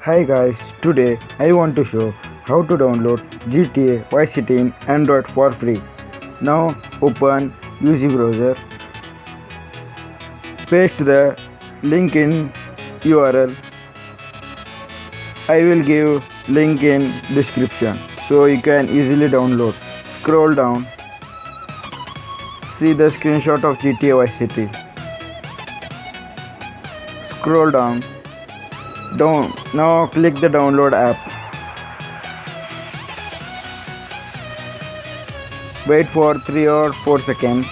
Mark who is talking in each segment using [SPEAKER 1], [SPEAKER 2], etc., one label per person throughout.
[SPEAKER 1] Hi guys, today I want to show how to download GTA Vice City in Android for free. Now open UC browser, paste the link in URL. I will give link in description so you can easily download. Scroll down, see the screenshot of GTA Vice City. Scroll down. Now click the download app. Wait for 3 or 4 seconds.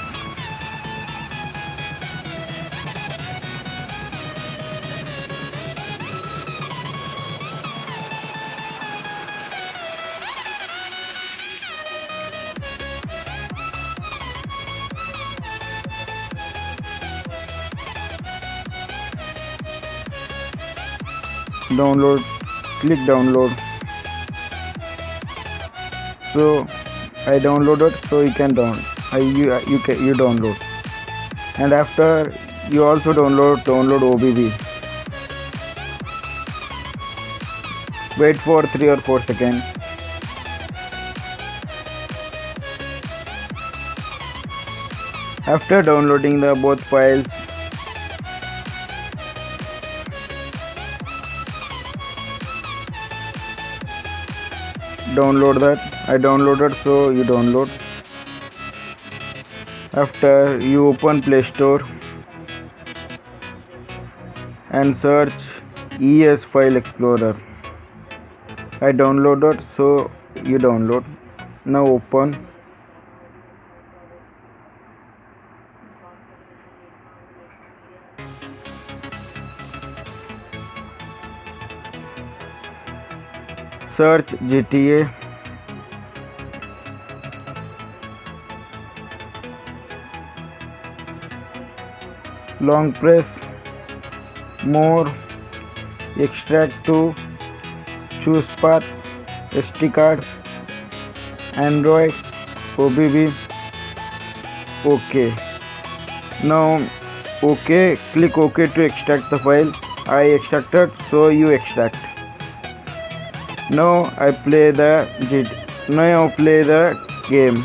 [SPEAKER 1] Download, click download. So I downloaded, so you can you download, and after you also download OBB. Wait for 3 or 4 seconds. After downloading the both files, download that. I downloaded, so you download. After you open Play Store and search ES File Explorer. I downloaded, so you download. Now open. Search GTA. Long press more, extract to, choose path, SD card, Android, OBB, OK. Now OK, click OK to extract the file. I extracted, so you extract. Now I play the game.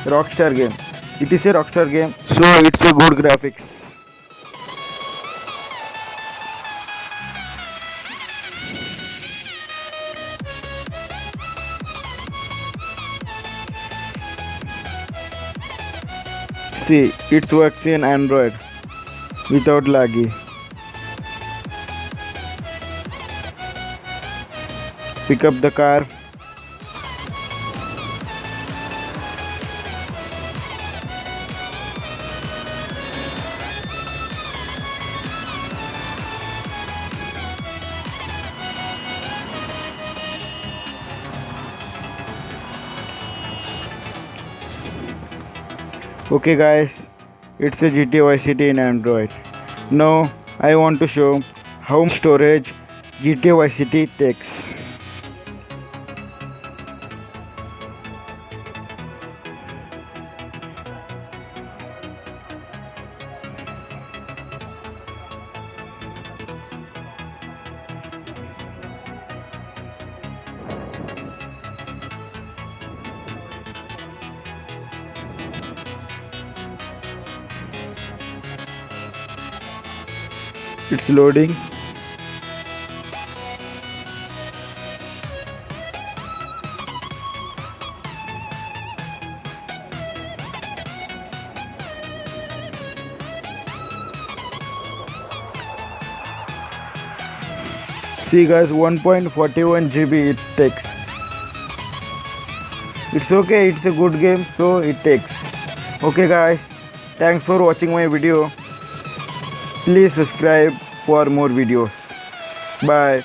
[SPEAKER 1] Rockstar game. It is a Rockstar game, so it's a good graphics. See, it works in Android without laggy. Pick up the car. Okay guys, it's a GTA Vice City in Android. Now I want to show how much storage GTA Vice City takes. It's loading. See guys, 1.41 GB it takes. It's okay, it's a good game, so it takes. Okay guys, thanks for watching my video. Please subscribe for more videos. Bye.